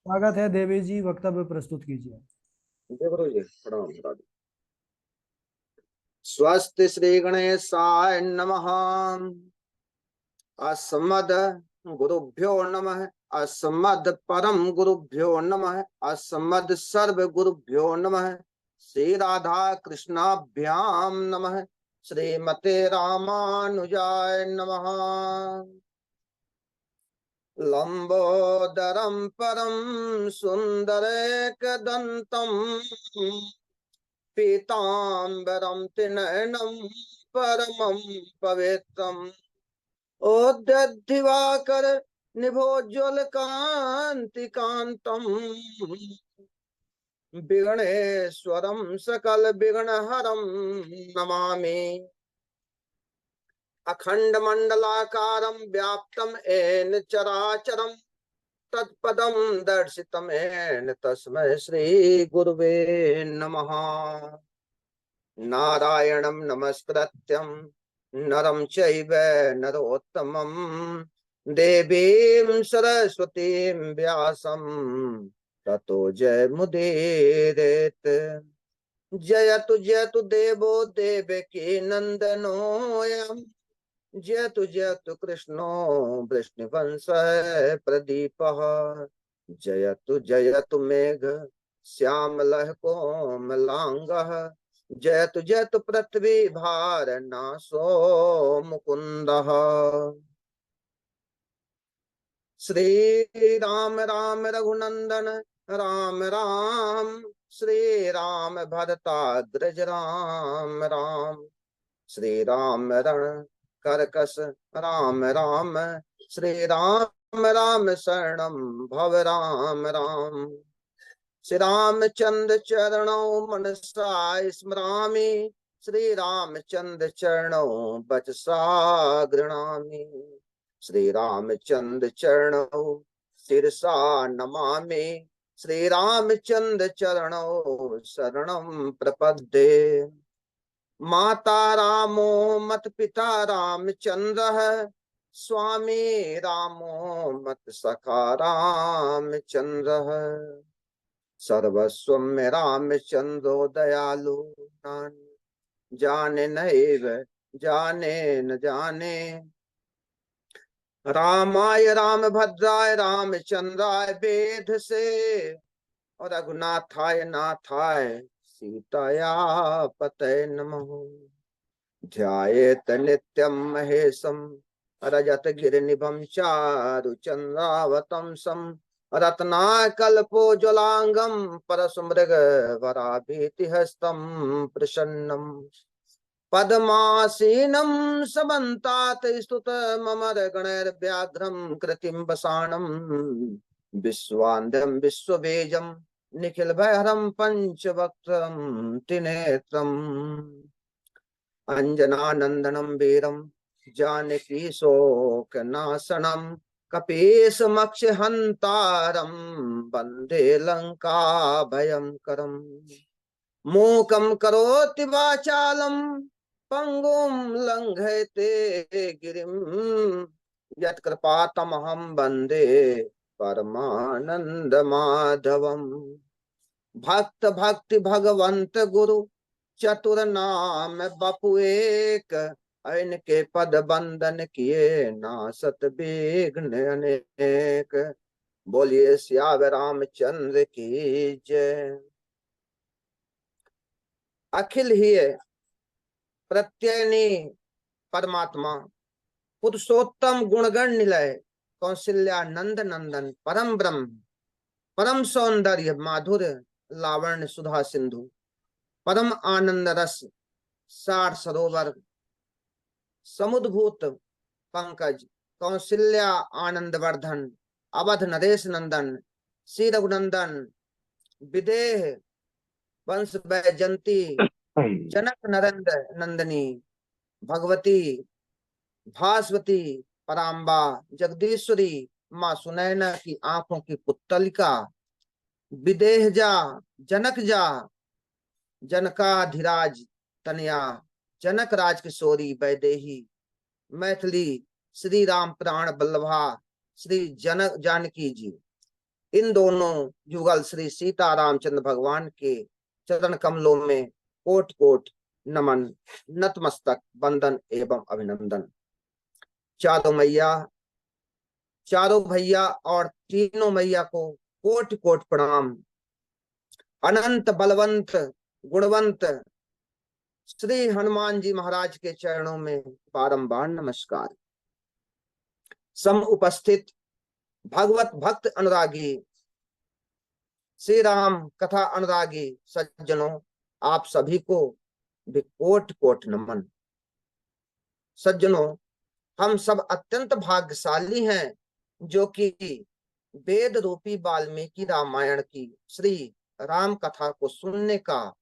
स्वागत है देवी जी, वक्तव्य प्रस्तुत कीजिए। जय गुरु जी, प्रणाम दादी। स्वस्ति श्री गणेशाय नमः। अस्मद गुरुभ्यो नमः। अस्मद परम गुरुभ्यो नमः। अस्मद सर्व गुरुभ्यो नमः। श्री राधा कृष्णाभ्याम नमः। श्रीमते रामानुजाय नमः। लंबोदरम परम सुंदरेकदंतम पीतांबरम त्रिनयनम परमं पवित्रम ओद्यद्दिवाकर निभोज्वल कांति कांतम विगणेश्वरम सकल विघ्नहरम नमामि। अखंड मंडलाकारं व्याप्तम येन चराचरम तत्पदं दर्शितं येन तस्मै श्री गुरुवे नमः। नारायणं नमस्कृत्यं नरं चैव नरोत्तमं देवीं सरस्वतीं व्यासं ततो जयमुदीरयेत्। जयतु जयतु देवो देवकी नन्दनोऽयं जयतु जयतु कृष्णो वृष्णिवंशः प्रदीपः। जयतु जयतु मेघ श्यामलः कोमलांगः जयतु जयतु पृथ्वी भारनाशो मुकुंदः। श्री राम राम रघुनंदन राम राम श्री राम भरताग्रज राम राम श्री राम रण करकस राम राम श्री राम राम शरणं भव राम राम। श्री रामचंद्र चरणों मनसा स्मरामि श्री रामचंद्र चरणों वचसा गृणामि। श्री रामचंद्र चरणों शिरसा नमामि श्री रामचंद्र चरणों शरणं प्रपद्ये। माता रामो मत पिता रामचंद्र स्वामी रामो मत सखा रामचंद्र। सर्वस्व में रामचंद्रो दयालु जाने नैव जाने न जाने। रामाय रामभद्राय रामचंद्राय वेद से और रघुनाथाय नाथाय सीताया पतये नमः। ध्यायेत नित्यं महेशं रजत गिरिनिभं चारुचन्द्रावतंसं रत्नाकल्पोज्ज्वलांगं परशुमृगवराभीतिहस्तं प्रसन्नं पद्मासीनं समन्तात् स्तुतममरगणैर्व्याघ्रं कृतिं वसानं विश्वान्धं विश्ववेजं निखिल भयहरं पंचवक्त्रं त्रिनेत्रम् अंजनानंदनं वीरं जानकी शोकनाशनं कपीशमक्षहन्तारं वन्दे लंका भयंकरम्। मूकं करोति वाचालं पंगुं लंघयते गिरिं यत्कृपातमहं वन्दे परमानंद माधवम्। भक्त भक्ति भगवंत गुरु चतुर नाम बपु एक इनके पद बंदन किए नासत विघ्न अनेक। बोलिए सियावर रामचंद्र की जय। अखिल ही प्रत्ययनी परमात्मा पुरुषोत्तम गुणगण निलय कौशल्या नंद नंदन परम ब्रह्म परम सौंदर्य माधुर्य लावण्य सुधा सिंधु परम आनंद रस सार सरोवर समुद्भूत पंकज कौशल्या आनंद वर्धन अवध नरेश नंदन श्री रघुनंदन विदेह वंश वैजंती जनक नरेंद्र नंदनी भगवती भास्वती पराम्बा जगदीश्वरी माँ सुनैना की आंखों की पुतलिका विदेहजा जनकजा जनकाधिराज तनया जनक राज किशोरी वैदेही मैथिली श्री राम प्राण बल्लभा श्री जनक जानकी जी इन दोनों युगल श्री सीता रामचंद्र भगवान के चरण कमलों में कोट कोट नमन, नतमस्तक वंदन एवं अभिनंदन। चारों भैया और तीनों मैया को कोट कोट प्रणाम। अनंत बलवंत गुणवंत श्री हनुमान जी महाराज के चरणों में बारंबार नमस्कार। सम उपस्थित भगवत भक्त अनुरागी श्री राम कथा अनुरागी सज्जनों, आप सभी को भी कोट कोट नमन। सज्जनों, हम सब अत्यंत भाग्यशाली हैं जो कि वेद रूपी वाल्मीकि रामायण की श्री राम कथा को सुनने का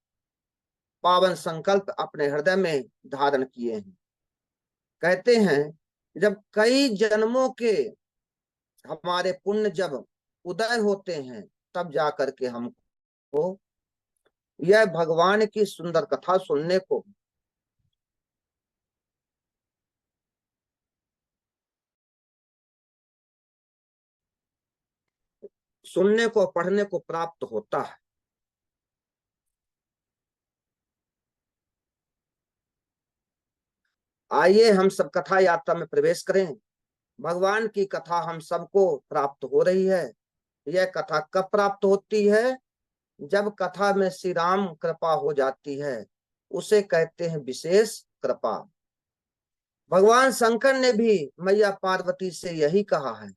पावन संकल्प अपने हृदय में धारण किए हैं। कहते हैं जब कई जन्मों के हमारे पुण्य जब उदय होते हैं तब जाकर के हमको यह भगवान की सुंदर कथा सुनने को पढ़ने को प्राप्त होता है। आइए हम सब कथा यात्रा में प्रवेश करें। भगवान की कथा हम सबको प्राप्त हो रही है। यह कथा कब प्राप्त होती है? जब कथा में श्री राम कृपा हो जाती है, उसे कहते हैं विशेष कृपा। भगवान शंकर ने भी मैया पार्वती से यही कहा है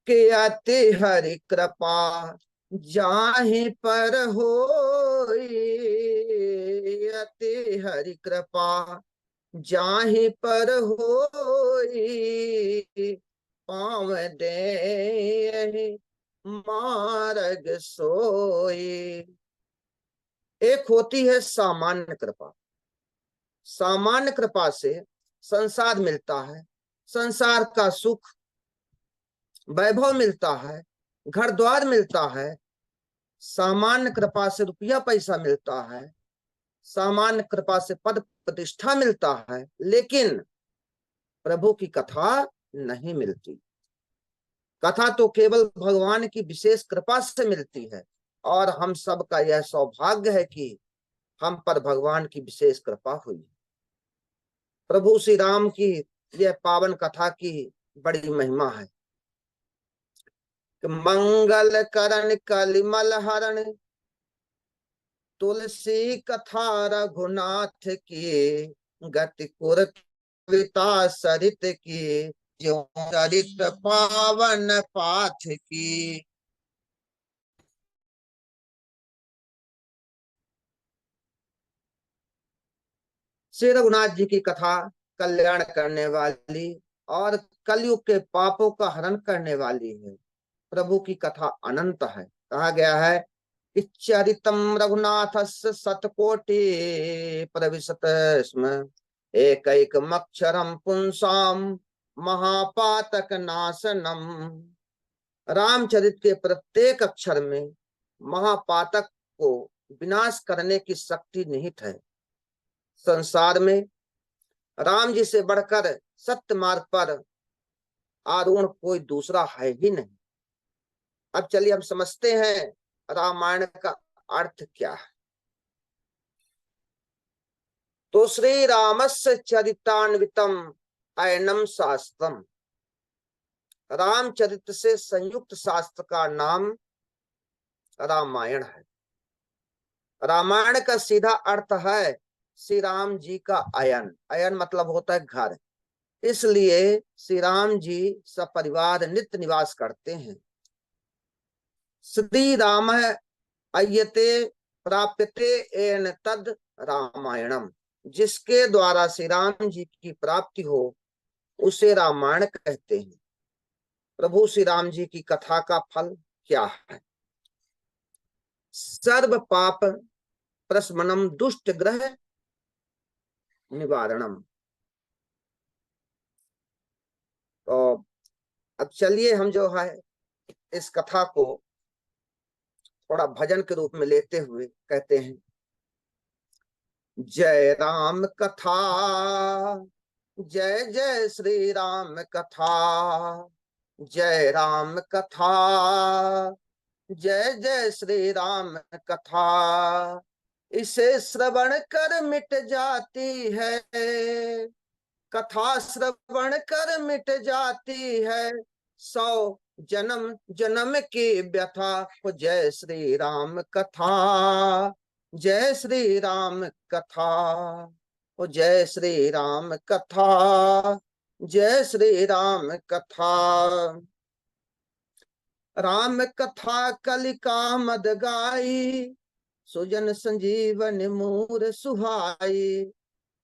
कि अति हरि कृपा जाहि पर होई, अति हरि कृपा जाहि पर होई, पाँव दे मार्ग सोई। एक होती है सामान्य कृपा। सामान्य कृपा से संसार मिलता है, संसार का सुख वैभव मिलता है, घर द्वार मिलता है। सामान्य कृपा से रुपया पैसा मिलता है, सामान्य कृपा से पद प्रतिष्ठा मिलता है, लेकिन प्रभु की कथा नहीं मिलती। कथा तो केवल भगवान की विशेष कृपा से मिलती है और हम सब का यह सौभाग्य है कि हम पर भगवान की विशेष कृपा हुई। प्रभु श्री राम की यह पावन कथा की बड़ी महिमा है। मंगल करण कलिमल हरण तुलसी कथा रघुनाथ की, गति कुर कविता सरित की, जो चरित पावन पाठ की। श्री रघुनाथ जी की कथा कल्याण करने वाली और कलयुग के पापों का हरण करने वाली है। प्रभु की कथा अनंत है। कहा गया है कि चरितम रघुनाथस्य शतकोटि प्रविशत स्म, एकैकमक्षरम पुंसाम महापातक नाशनम। रामचरित के प्रत्येक अक्षर में महापातक को विनाश करने की शक्ति निहित है। संसार में राम जी से बढ़कर सत्य मार्ग पर आरूढ़ कोई दूसरा है ही नहीं। अब चलिए हम समझते हैं रामायण का अर्थ क्या है। तो श्री रामस्य चरितान्वितम अयनम शास्त्रम, रामचरित से संयुक्त शास्त्र का नाम रामायण है। रामायण का सीधा अर्थ है श्री राम जी का अयन। अयन मतलब होता है घर, इसलिए श्री राम जी सपरिवार नित्य निवास करते हैं। श्री राम अयते प्राप्यते एन तद रामायणम, जिसके द्वारा श्री राम जी की प्राप्ति हो उसे रामायण कहते हैं। प्रभु श्री राम जी की कथा का फल क्या है? सर्व पाप प्रशमनम दुष्ट ग्रह निवारणम। तो अब चलिए हम जो है इस कथा को थोड़ा भजन के रूप में लेते हुए कहते हैं। जय राम कथा, जय जय श्री राम कथा, जय राम कथा, जय जय श्री राम कथा, इसे श्रवण कर मिट जाती है, कथा श्रवण कर मिट जाती है, 100 जन्म जन्म की व्यथा। हो जय श्री राम कथा, जय श्री राम कथा, हो जय श्री राम कथा, जय श्री राम कथा। राम कथा कलिका मद गाई, सुजन संजीवन मूर सुहाई,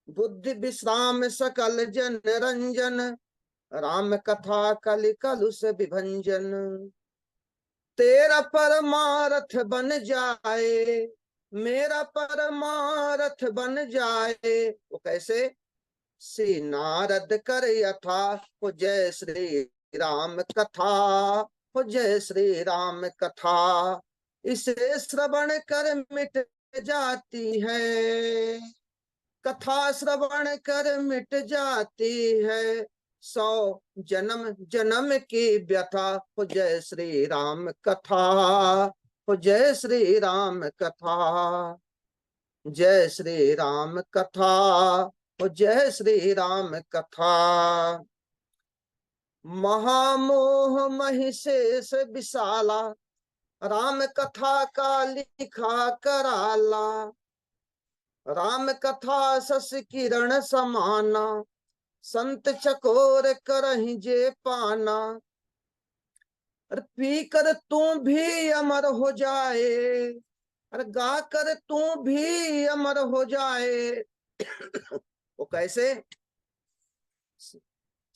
बुद्धि विश्राम सकल जन रंजन, राम कथा कलि कलुष विभंजन। तेरा परमारथ बन जाए, मेरा परमारथ बन जाए। वो कैसे? श्री नारद कर यथा, हो जय श्री राम कथा, हो जय श्री राम कथा, इसे श्रवण कर मिट जाती है, कथा श्रवण कर मिट जाती है, 100 जन्म जन्म की व्यथा। हो जय श्री राम कथा, हो जय श्री राम कथा, जय श्री राम कथा, हो जय श्री राम कथा। महामोह महिषेष विशाला, राम कथा का लिखा कराला, राम कथा शश किरण समाना, संत चकोर करहि जे पाना। अरे पी कर तू भी अमर हो जाए, अरे गा कर तू भी अमर हो जाए। वो कैसे?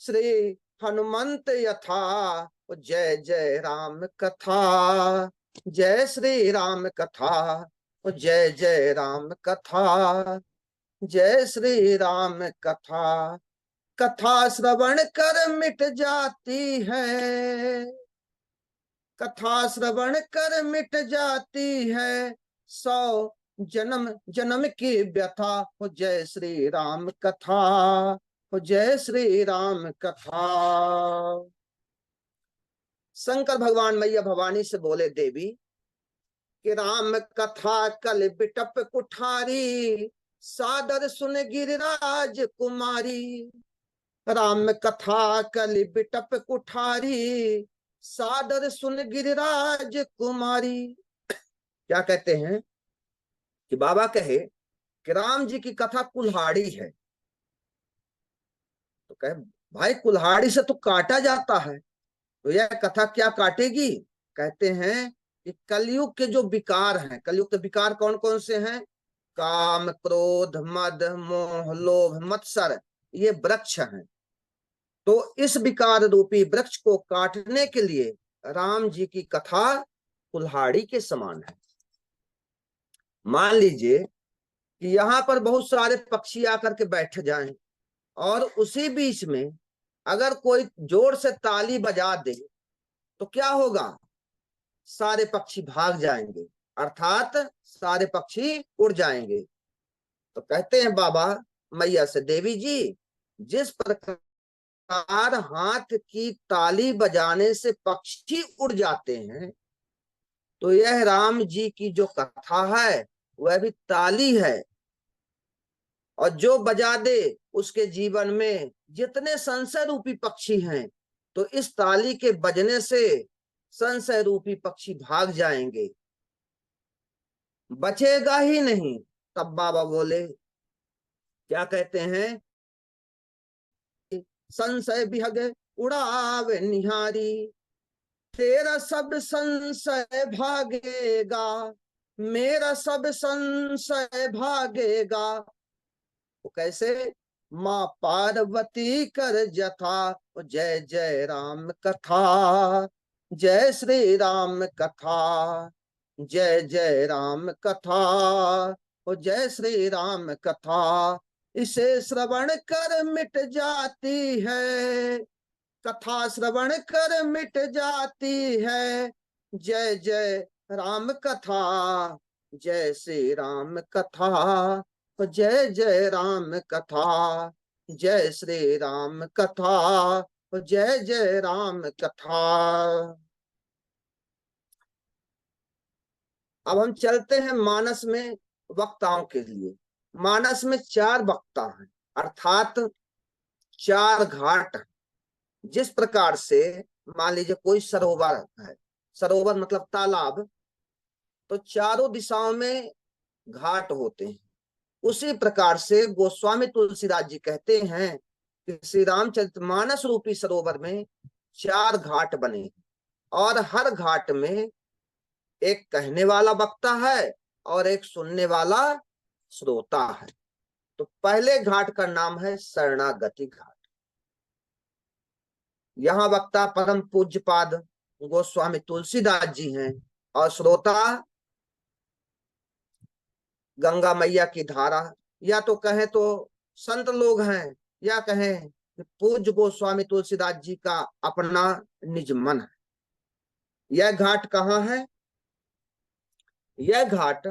श्री हनुमंत यथा, जय जय राम कथा, जय श्री राम कथा, जय जय राम कथा, जय श्री राम कथा। कथा श्रवण कर मिट जाती है, कथा श्रवण कर मिट जाती है, 100 जन्म जन्म की व्यथा। हो जय श्री राम कथा, हो जय श्री राम कथा। शंकर भगवान मैया भवानी से बोले, देवी कि राम कथा कल बिटप कुठारी, सादर सुन गिरिराज कुमारी। राम कथा कल बिटप कुठारी, सादर सुन गिरिराज कुमारी। क्या कहते हैं कि बाबा कहे कि राम जी की कथा कुल्हाड़ी है। तो कहे भाई कुल्हाड़ी से तो काटा जाता है, तो यह कथा क्या काटेगी? कहते हैं कि कलयुग के जो विकार हैं, कलयुग के विकार कौन कौन से हैं? काम क्रोध मद मोह लोभ मत्सर, ये वृक्ष हैं। तो इस विकार रूपी वृक्ष को काटने के लिए राम जी की कथा कुल्हाड़ी के समान है। मान लीजिए कि यहाँ पर बहुत सारे पक्षी आकर के बैठ जाएं और उसी बीच में अगर कोई जोर से ताली बजा दे तो क्या होगा? सारे पक्षी भाग जाएंगे, अर्थात सारे पक्षी उड़ जाएंगे। तो कहते हैं बाबा मैया से, देवी जी जिस प्रकार हाथ की ताली बजाने से पक्षी उड़ जाते हैं, तो यह राम जी की जो कथा है वह भी ताली है, और जो बजा दे उसके जीवन में जितने संशय रूपी पक्षी हैं, तो इस ताली के बजने से संशय रूपी पक्षी भाग जाएंगे, बचेगा ही नहीं। तब बाबा बोले, क्या कहते हैं? संशय विहग उड़ावे निहारी, तेरा सब संशय भागेगा, मेरा सब संशय भागेगा। वो कैसे? माँ पार्वती कर जथा, जय जय राम कथा, जय श्री राम कथा, जय जय राम कथा, जय श्री राम कथा, इसे श्रवण कर मिट जाती है, कथा श्रवण कर मिट जाती है, जय जय राम कथा, जय श्री राम कथा, जय जय राम कथा, जय श्री राम कथा, जय जय राम कथा। अब हम चलते हैं मानस में वक्ताओं के लिए। मानस में 4 वक्ता हैं, अर्थात 4 घाट हैं। जिस प्रकार से मान लीजिए कोई सरोवर है, सरोवर मतलब तालाब, तो चारों दिशाओं में घाट होते हैं। उसी प्रकार से गोस्वामी तुलसीदास जी कहते हैं कि श्री रामचरितमानस रूपी सरोवर में 4 घाट बने और हर घाट में एक कहने वाला वक्ता है और एक सुनने वाला श्रोता है। तो पहले घाट का नाम है शरणागति घाट। यहाँ वक्ता परम पूज्यपाद गोस्वामी तुलसीदास जी हैं और श्रोता गंगा मैया की धारा, या तो कहें तो संत लोग हैं, या कहें कि पूज्य गोस्वामी तुलसीदास जी का अपना निज मन है। यह घाट कहाँ है? यह घाट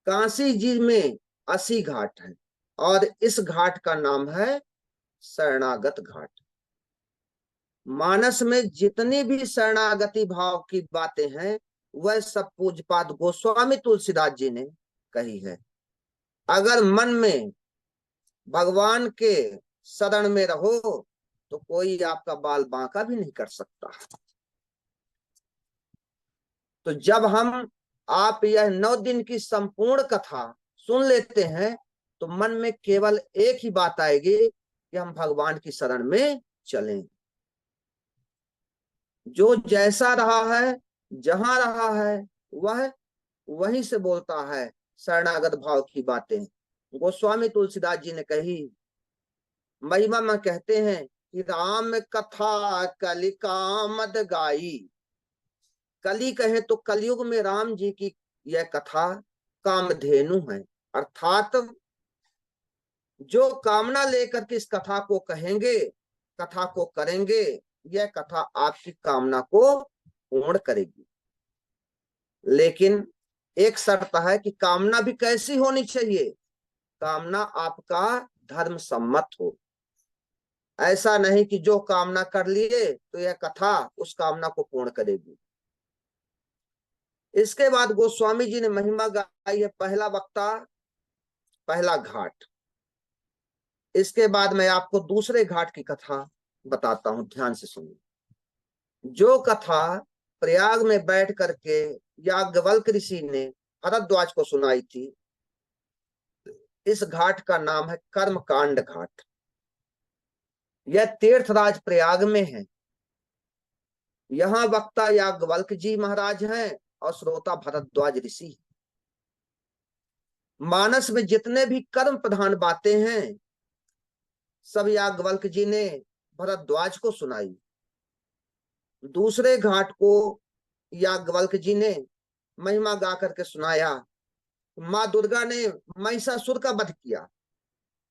काशी जी में 80 घाट है और इस घाट का नाम है शरणागत घाट। मानस में जितनी भी शरणागति भाव की बातें हैं वह सब पूज्यपाद गोस्वामी तुलसीदास जी ने कही है। अगर मन में भगवान के शरण में रहो तो कोई आपका बाल बांका भी नहीं कर सकता। तो जब हम आप यह 9 दिन की संपूर्ण कथा सुन लेते हैं तो मन में केवल एक ही बात आएगी कि हम भगवान की शरण में चलें। जो जैसा रहा है, जहां रहा है, वह वहीं से बोलता है शरणागत भाव की बातें। गोस्वामी तुलसीदास जी ने कही, महिमा में कहते हैं कि राम कथा कलिका मद गाई। कली कहे तो कलयुग में राम जी की यह कथा कामधेनु है, अर्थात जो कामना लेकर के इस कथा को कहेंगे, कथा को करेंगे, यह कथा आपकी कामना को पूर्ण करेगी। लेकिन एक शर्त है कि कामना भी कैसी होनी चाहिए? कामना आपका धर्म सम्मत हो। ऐसा नहीं कि जो कामना कर लिए तो यह कथा उस कामना को पूर्ण करेगी। इसके बाद गोस्वामी जी ने महिमा गाई है पहला वक्ता, पहला घाट। इसके बाद मैं आपको दूसरे घाट की कथा बताता हूं, ध्यान से सुनिए। जो कथा प्रयाग में बैठ करके याज्ञवल्क्य ऋषि ने भरद्वाज को सुनाई थी, इस घाट का नाम है कर्मकांड घाट। यह तीर्थराज प्रयाग में है। यहाँ वक्ता याज्ञवल्क्य जी महाराज हैं और श्रोता भरद्वाज ऋषि। मानस में जितने भी कर्म प्रधान बातें हैं सब याज्ञवल्क्य जी ने भरद्वाज को सुनाई। दूसरे घाट को याज्ञवल्क्य जी ने महिमा गा करके सुनाया, माँ दुर्गा ने महिषासुर का वध किया।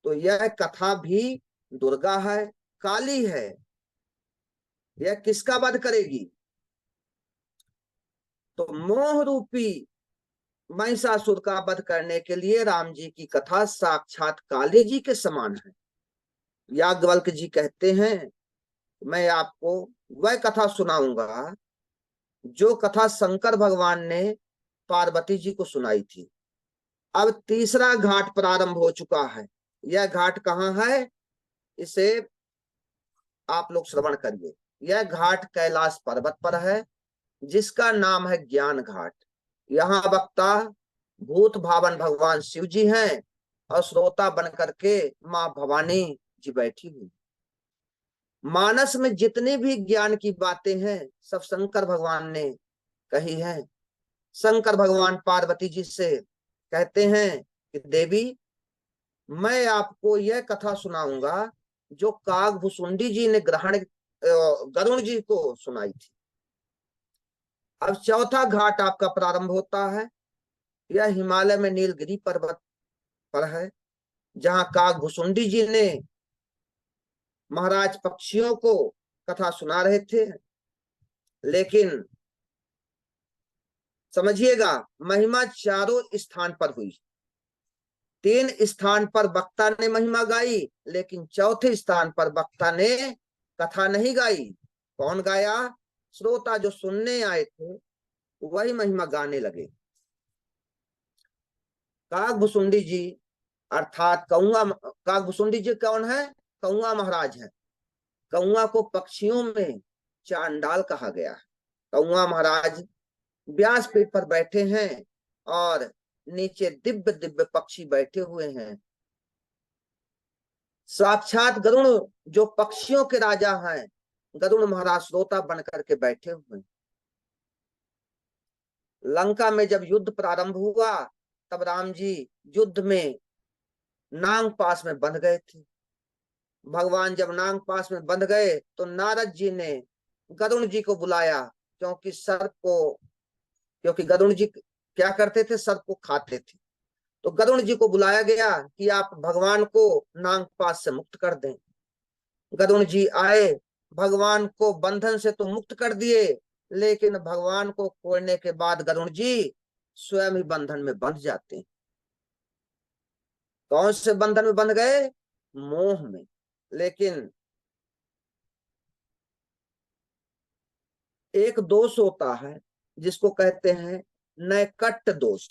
तो यह कथा भी दुर्गा है, काली है। यह किसका वध करेगी? तो मोह रूपी महिषासुर का वध करने के लिए राम जी की कथा साक्षात काली जी के समान है। याज्ञवल्क्य जी कहते हैं, मैं आपको वह कथा सुनाऊंगा जो कथा शंकर भगवान ने पार्वती जी को सुनाई थी। अब तीसरा घाट प्रारंभ हो चुका है। यह घाट कहाँ है? इसे आप लोग श्रवण करिए। यह घाट कैलाश पर्वत पर है जिसका नाम है ज्ञान घाट। यहाँ वक्ता भूत भावन भगवान शिव जी हैं और श्रोता बन करके माँ भवानी जी बैठी हुई। मानस में जितनी भी ज्ञान की बातें हैं सब शंकर भगवान ने कही हैं। शंकर भगवान पार्वती जी से कहते हैं कि देवी, मैं आपको यह कथा सुनाऊंगा जो कागभुसुंडी जी ने गरुण जी को सुनाई थी। अब चौथा घाट आपका प्रारंभ होता है। यह हिमालय में नीलगिरी पर्वत पर है जहां कागभुसुंडी जी ने महाराज पक्षियों को कथा सुना रहे थे। लेकिन समझिएगा, महिमा चारों स्थान पर हुई। 3 स्थान पर वक्ता ने महिमा गाई, लेकिन चौथे स्थान पर वक्ता ने कथा नहीं गाई। कौन गाया? श्रोता जो सुनने आए थे वही महिमा गाने लगे। काकभुसुंडी जी अर्थात कौआ, काकभुसुंडी जी कौन है? कौआ महाराज है। कौआ को पक्षियों में चांडाल कहा गया है। कौआ महाराज व्यासपीठ पर बैठे हैं और नीचे दिव्य दिव्य पक्षी बैठे हुए हैं। साक्षात गरुण जो पक्षियों के राजा हैं, गरुण महाराज श्रोता बनकर के बैठे हुए हैं। लंका में जब युद्ध प्रारंभ हुआ तब राम जी युद्ध में नांग पास में बंध गए थे। भगवान जब नांग पास में बंध गए तो नारद जी ने गरुण जी को बुलाया, क्योंकि सर्प को, क्योंकि गरुण जी क्या करते थे? सर्प को खाते थे। तो गरुण जी को बुलाया गया कि आप भगवान को नांग पास से मुक्त कर दें। गरुण जी आए, भगवान को बंधन से तो मुक्त कर दिए, लेकिन भगवान को खोलने के बाद गरुण जी स्वयं ही बंधन में बंध जाते हैं। कौन से बंधन में बंध गए? मोह में। लेकिन एक दोष होता है जिसको कहते हैं नैकट्य दोष।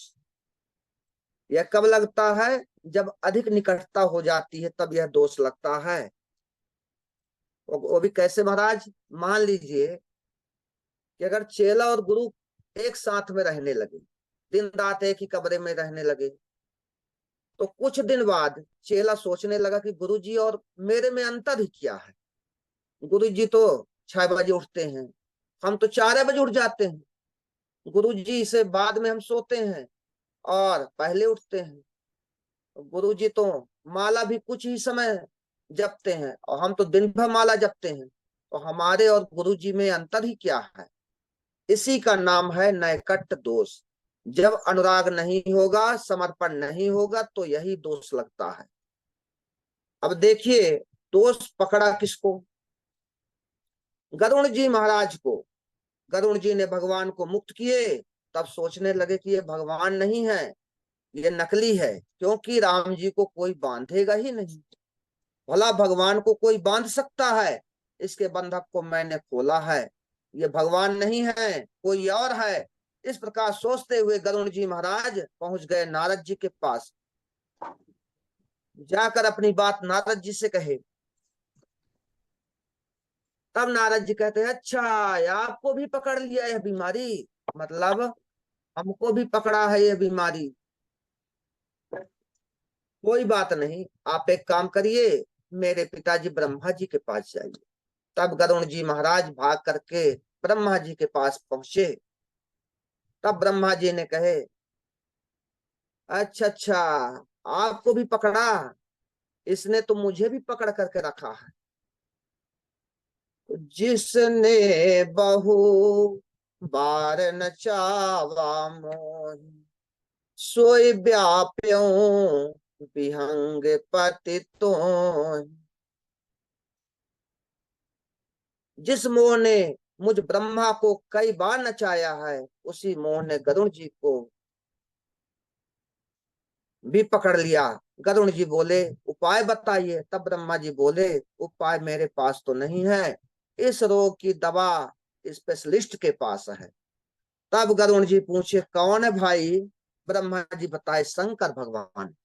यह कब लगता है? जब अधिक निकटता हो जाती है तब यह दोष लगता है। वो भी कैसे महाराज? मान लीजिए कि अगर चेला और गुरु एक साथ में रहने लगे, दिन रात एक ही कमरे में रहने लगे, तो कुछ दिन बाद चेला सोचने लगा कि गुरुजी और मेरे में अंतर ही क्या है? गुरुजी तो 6 बजे उठते हैं, हम तो 4 बजे उठ जाते हैं। गुरुजी से बाद में हम सोते हैं और पहले उठते हैं। गुरुजी तो माला भी कुछ ही समय जपते हैं और हम तो दिन भर माला जपते हैं, तो हमारे और गुरुजी में अंतर ही क्या है? इसी का नाम है नैकट्य दोष। जब अनुराग नहीं होगा, समर्पण नहीं होगा, तो यही दोष लगता है। अब देखिए दोष पकड़ा किसको? गरुण जी महाराज को। गरुण जी ने भगवान को मुक्त किए, तब सोचने लगे कि ये भगवान नहीं है, ये नकली है, क्योंकि राम जी को कोई बांधेगा ही नहीं। भला भगवान को कोई बांध सकता है? इसके बंधक को मैंने खोला है, ये भगवान नहीं है, कोई और है। इस प्रकार सोचते हुए गरुण जी महाराज पहुंच गए नारद जी के पास। जाकर अपनी बात नारद जी से कहे। तब नारद जी कहते हैं, अच्छा आपको भी पकड़ लिया यह बीमारी, मतलब हमको भी पकड़ा है यह बीमारी। कोई बात नहीं, आप एक काम करिए, मेरे पिताजी ब्रह्मा जी के पास जाइए। तब गरुण जी महाराज भाग करके ब्रह्मा जी के पास पहुंचे। तब ब्रह्मा जी ने कहे, अच्छा अच्छा आपको भी पकड़ा, इसने तो मुझे भी पकड़ करके रखा है। जिसने बहु बार नचावा मोहि, सोई व्याप्यों विहंग पति तोहि। जिस मोह ने मुझ ब्रह्मा को कई बार नचाया है, उसी मोह ने गरुण जी को भी पकड़ लिया। गरुण जी बोले उपाय बताइए। तब ब्रह्मा जी बोले उपाय मेरे पास तो नहीं है, इस रोग की दवा स्पेशलिस्ट के पास है। तब गरुण जी पूछे कौन है भाई? ब्रह्मा जी बताए शंकर भगवान,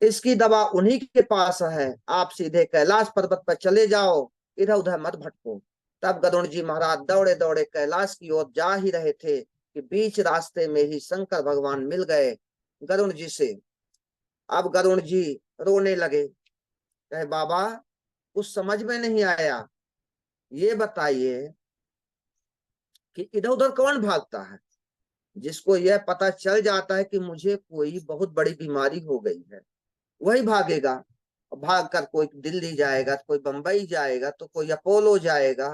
इसकी दवा उन्हीं के पास है, आप सीधे कैलाश पर्वत पर चले जाओ, इधर उधर मत भटको। तब गरुण जी महाराज दौड़े दौड़े कैलाश की ओर जा ही रहे थे कि बीच रास्ते में ही शंकर भगवान मिल गए गरुण जी से। अब गरुण जी रोने लगे, कहे बाबा कुछ समझ में नहीं आया, ये बताइए कि इधर उधर कौन भागता है? जिसको यह पता चल जाता है कि मुझे कोई बहुत बड़ी बीमारी हो गई है, वही भागेगा। भाग कर कोई दिल्ली जाएगा, कोई बंबई जाएगा, तो कोई अपोलो जाएगा।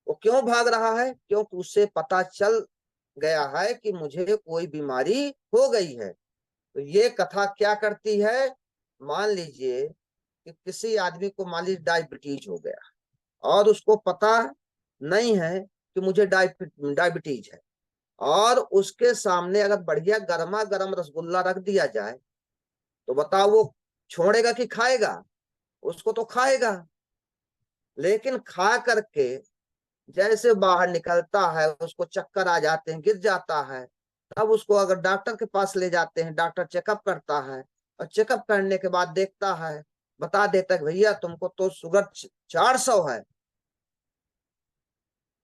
वो क्यों भाग रहा है? क्योंकि उससे पता चल गया है कि मुझे कोई बीमारी हो गई है। तो ये कथा क्या करती है? मान लीजिए कि किसी आदमी को मान लीजिए डायबिटीज हो गया और उसको पता नहीं है कि मुझे डायबिटीज है, और उसके सामने अगर बढ़िया गर्मा गर्म रसगुल्ला रख दिया जाए, तो बताओ वो छोड़ेगा कि खाएगा? उसको तो खाएगा, लेकिन खा करके जैसे बाहर निकलता है उसको चक्कर आ जाते हैं, गिर जाता है। तब उसको अगर डॉक्टर के पास ले जाते हैं, डॉक्टर चेकअप करता है, और चेकअप करने के बाद देखता है, बता देता है भैया तुमको तो शुगर 400 है।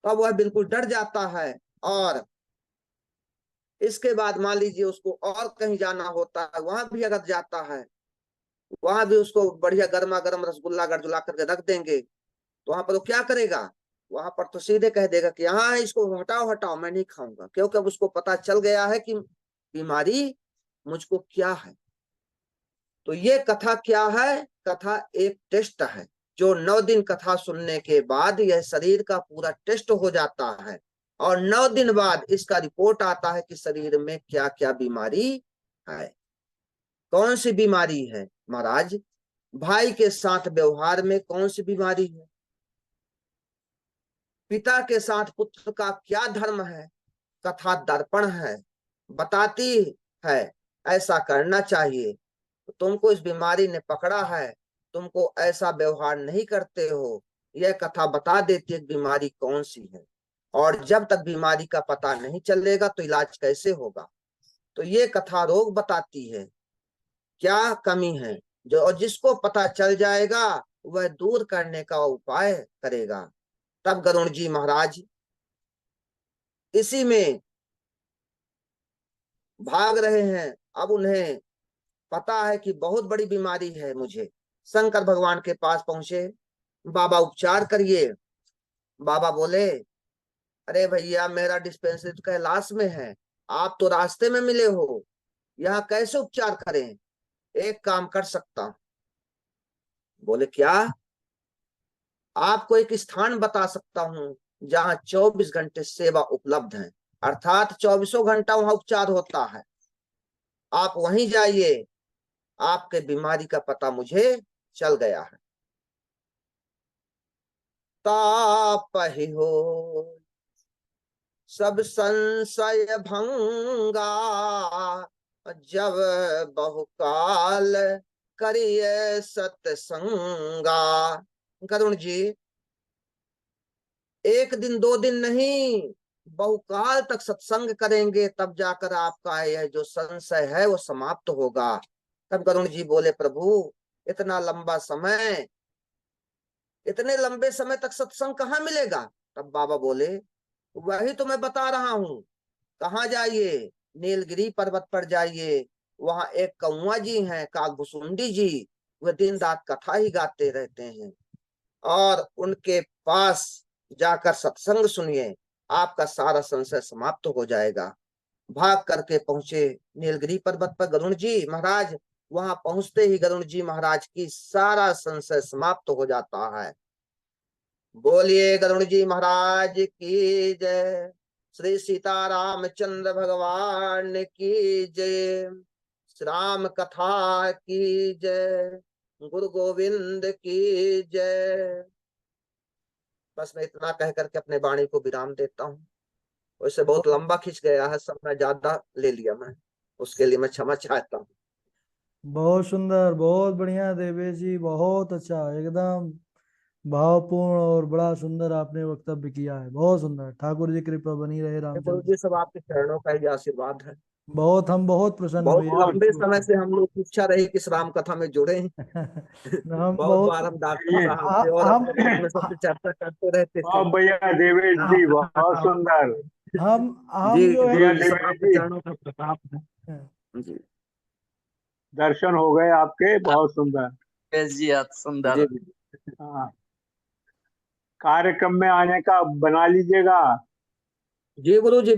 तब वह बिल्कुल डर जाता है। और इसके बाद मान लीजिए उसको और कहीं जाना होता है, वहां भी अगर जाता है, वहां भी उसको बढ़िया गर्मा गर्म रसगुल्ला गड़जुला करके रख देंगे, तो वहां पर वो क्या करेगा, वहां पर तो सीधे कह देगा कि यहाँ है, इसको हटाओ हटाओ, मैं नहीं खाऊंगा, क्योंकि अब उसको पता चल गया है कि बीमारी मुझको क्या है। तो ये कथा क्या है, कथा एक टेस्ट है, जो 9 दिन कथा सुनने के बाद यह शरीर का पूरा टेस्ट हो जाता है, और 9 दिन बाद इसका रिपोर्ट आता है कि शरीर में क्या क्या बीमारी है। कौन सी बीमारी है महाराज, भाई के साथ व्यवहार में कौन सी बीमारी है, पिता के साथ पुत्र का क्या धर्म है, कथा दर्पण है, बताती है ऐसा करना चाहिए। तो तुमको इस बीमारी ने पकड़ा है, तुमको ऐसा व्यवहार नहीं करते हो, यह कथा बता देती है बीमारी कौन सी है। और जब तक बीमारी का पता नहीं चलेगा तो इलाज कैसे होगा। तो ये कथा रोग बताती है, क्या कमी है, जो और जिसको पता चल जाएगा वह दूर करने का उपाय करेगा। तब गरुण जी महाराज इसी में भाग रहे हैं। अब उन्हें पता है कि बहुत बड़ी बीमारी है मुझे। शंकर भगवान के पास पहुंचे, बाबा उपचार करिए। बाबा बोले अरे भैया मेरा डिस्पेंसरी तो कैलाश में है, आप तो रास्ते में मिले हो, यहाँ कैसे उपचार करें। एक काम कर सकता हूं। बोले क्या, आपको एक स्थान बता सकता हूँ जहाँ 24 घंटे सेवा उपलब्ध है, अर्थात 24 घंटा वहां उपचार होता है। आप वहीं जाइए, आपके बीमारी का पता मुझे चल गया है। तापहि हो सब संशय भंगा, जब बहुकाल करिए सत्संगा। करुण जी, 1 दिन 2 दिन नहीं, बहुकाल तक सत्संग करेंगे तब जाकर आपका यह जो संशय है वो समाप्त होगा। तब करुण जी बोले प्रभु इतना लंबा समय, इतने लंबे समय तक सत्संग कहाँ मिलेगा। तब बाबा बोले वही तो मैं बता रहा हूँ, कहाँ जाइए, नीलगिरी पर्वत पर जाइए, वहां एक कौआ जी हैं काकभुसुंडी जी, वे दिन रात कथा ही गाते रहते हैं, और उनके पास जाकर सत्संग सुनिए, आपका सारा संशय समाप्त हो जाएगा। भाग करके पहुंचे नीलगिरी पर्वत पर गरुण जी महाराज। वहां पहुंचते ही गरुण जी महाराज की सारा संशय समाप्त हो जाता है। बोलिए गरुण जी महाराज की जय, श्री सीतारामचंद्र भगवान की जय, श्री राम कथा की जय, गुरु गोविंद की जय। बस मैं इतना कह करके अपने वाणी को विराम देता हूँ। वैसे बहुत लंबा खिंच गया है, समय ज्यादा ले लिया मैं, उसके लिए मैं क्षमा चाहता हूँ। बहुत सुंदर, बहुत बढ़िया देवेश जी, बहुत अच्छा, एकदम भावपूर्ण और बड़ा सुंदर आपने वक्तव्य किया है। बहुत सुंदर, ठाकुर जी कृपा बनी रहे गुरु रामचंद्र। जी सब आपके चरणों का ही आशीर्वाद है। बहुत, हम बहुत प्रसन्न बहुत हुए लंबे आपके समय वक्तव्य। से हम लोग की इच्छा रही कि इस राम कथा में जुड़े। हम बहुत बहुत, बार हम डॉक्टर साहब से और हम अपने मित्र में सबसे चर्चा करते रहते थे। वाह भैया देवेश जी, बहुत सुंदर। हम जी जो है, गुरु भैया जी सब देवेश आपके जी, चरणों का प्रताप है। जी दर्शन हो गए आपके, बहुत सुंदर। बेस जी सुंदर। जी हाँ, कार्यक्रम में आने का बना लीजिएगा। जी गुरु जी।